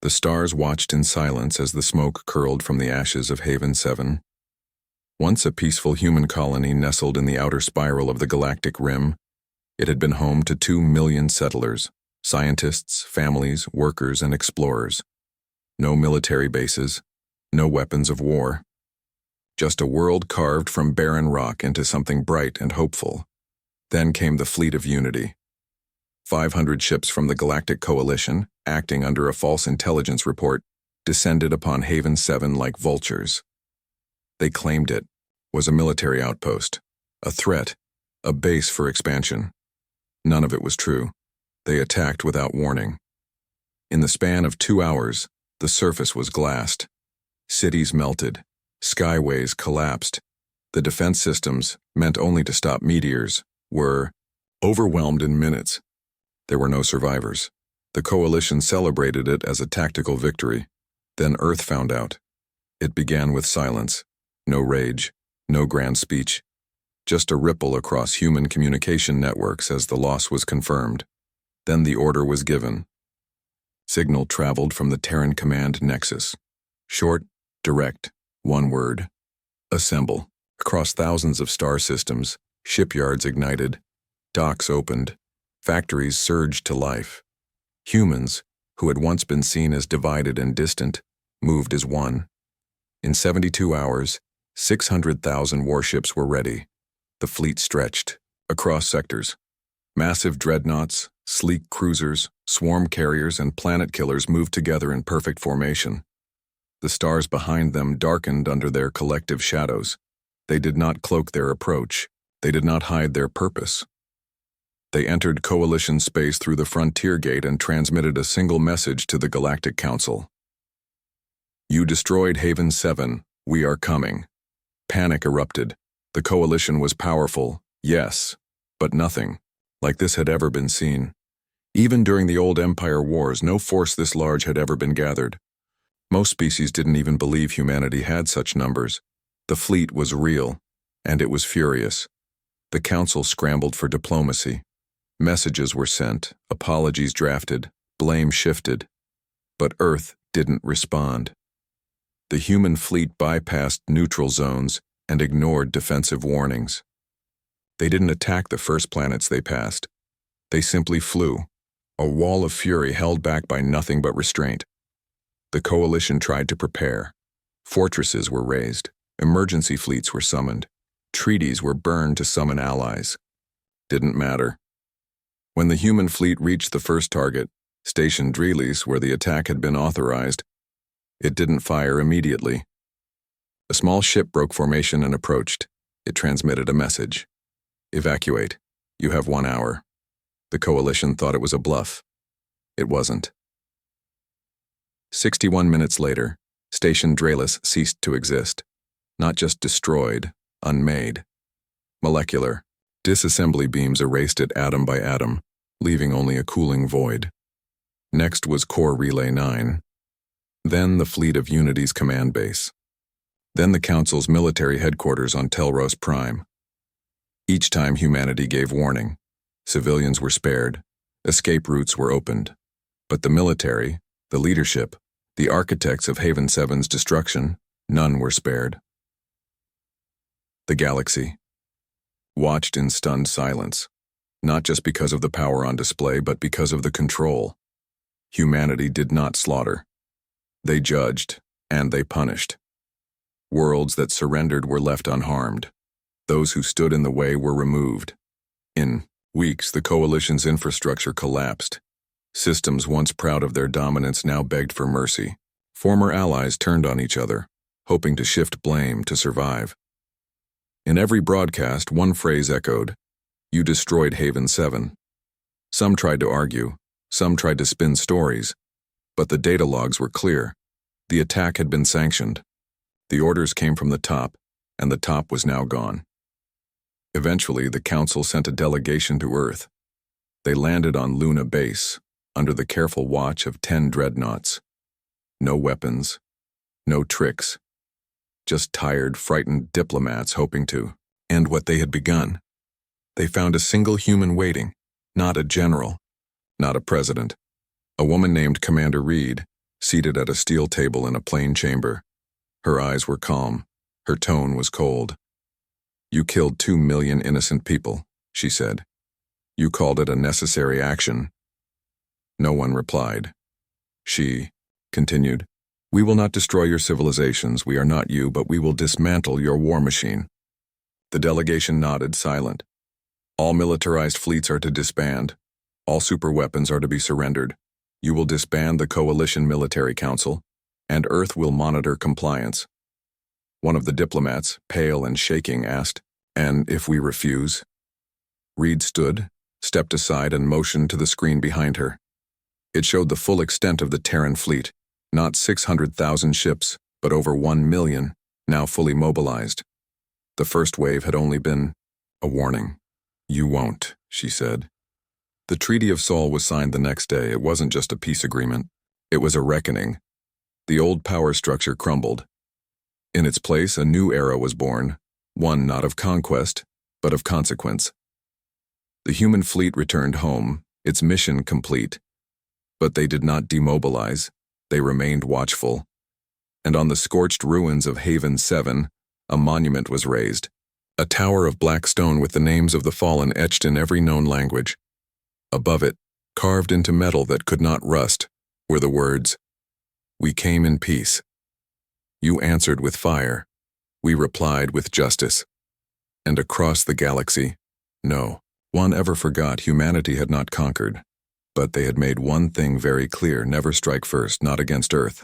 The stars watched in silence as the smoke curled from the ashes of Haven 7. Once a peaceful human colony nestled in the outer spiral of the galactic rim, it had been home to 2 million settlers, scientists, families, workers, and explorers. No military bases, no weapons of war. Just a world carved from barren rock into something bright and hopeful. Then came the Fleet of Unity. 500 ships from the Galactic Coalition, acting under a false intelligence report, descended upon Haven 7 like vultures. They claimed it was a military outpost, a threat, a base for expansion. None of it was true. They attacked without warning. In the span of 2 hours, the surface was glassed. Cities melted. Skyways collapsed. The defense systems, meant only to stop meteors, were overwhelmed in minutes. There were no survivors. The Coalition celebrated it as a tactical victory. Then Earth found out. It began with silence. No rage, no grand speech. Just a ripple across human communication networks as the loss was confirmed. Then the order was given. Signal traveled from the Terran Command Nexus. Short, direct, one word. Assemble. Across thousands of star systems, shipyards ignited, docks opened, factories surged to life. Humans, who had once been seen as divided and distant, moved as one. In 72 hours, 600,000 warships were ready. The fleet stretched, across sectors. Massive dreadnoughts, sleek cruisers, swarm carriers, and planet killers moved together in perfect formation. The stars behind them darkened under their collective shadows. They did not cloak their approach. They did not hide their purpose. They entered Coalition space through the frontier gate and transmitted a single message to the Galactic Council. You destroyed Haven 7. We are coming. Panic erupted. The Coalition was powerful, yes, but nothing like this had ever been seen. Even during the old Empire Wars, no force this large had ever been gathered. Most species didn't even believe humanity had such numbers. The fleet was real, and it was furious. The Council scrambled for diplomacy. Messages were sent, apologies drafted, blame shifted. But Earth didn't respond. The human fleet bypassed neutral zones and ignored defensive warnings. They didn't attack the first planets they passed. They simply flew, a wall of fury held back by nothing but restraint. The Coalition tried to prepare. Fortresses were raised. Emergency fleets were summoned. Treaties were burned to summon allies. Didn't matter. When the human fleet reached the first target, Station Drelis, where the attack had been authorized, it didn't fire immediately. A small ship broke formation and approached. It transmitted a message. Evacuate. You have 1 hour. The Coalition thought it was a bluff. It wasn't. 61 minutes later, Station Drelis ceased to exist. Not just destroyed, unmade. Molecular. Disassembly beams erased it atom by atom, leaving only a cooling void. Next was Core Relay 9. Then the Fleet of Unity's command base. Then the Council's military headquarters on Telros Prime. Each time humanity gave warning. Civilians were spared. Escape routes were opened. But the military, the leadership, the architects of Haven 7's destruction, none were spared. The galaxy watched in stunned silence, not just because of the power on display, but because of the control. Humanity did not slaughter. They judged, and they punished. Worlds that surrendered were left unharmed. Those who stood in the way were removed. In weeks, the Coalition's infrastructure collapsed. Systems once proud of their dominance now begged for mercy. Former allies turned on each other, hoping to shift blame to survive. In every broadcast, one phrase echoed, "You destroyed Haven 7." Some tried to argue, some tried to spin stories, but the data logs were clear. The attack had been sanctioned. The orders came from the top, and the top was now gone. Eventually, the Council sent a delegation to Earth. They landed on Luna Base, under the careful watch of 10 dreadnoughts. No weapons, no tricks. Just tired, frightened diplomats hoping to end what they had begun. They found a single human waiting, not a general, not a president. A woman named Commander Reed, seated at a steel table in a plain chamber. Her eyes were calm. Her tone was cold. "You killed 2 million innocent people," she said. "You called it a necessary action." No one replied. She continued, "We will not destroy your civilizations. We are not you, but we will dismantle your war machine." The delegation nodded, silent. "All militarized fleets are to disband. All superweapons are to be surrendered. You will disband the Coalition Military Council, and Earth will monitor compliance." One of the diplomats, pale and shaking, asked, "And if we refuse?" Reed stood, stepped aside, and motioned to the screen behind her. It showed the full extent of the Terran fleet, not 600,000 ships, but over 1 million, now fully mobilized. The first wave had only been a warning. "You won't," she said. The Treaty of Sol was signed the next day. It wasn't just a peace agreement. It was a reckoning. The old power structure crumbled. In its place, a new era was born, one not of conquest, but of consequence. The human fleet returned home, its mission complete. But they did not demobilize. They remained watchful. And on the scorched ruins of Haven 7, a monument was raised, a tower of black stone with the names of the fallen etched in every known language. Above it, carved into metal that could not rust, were the words, "We came in peace. You answered with fire. We replied with justice." And across the galaxy, no one ever forgot humanity had not conquered. But they had made one thing very clear: never strike first, not against Earth.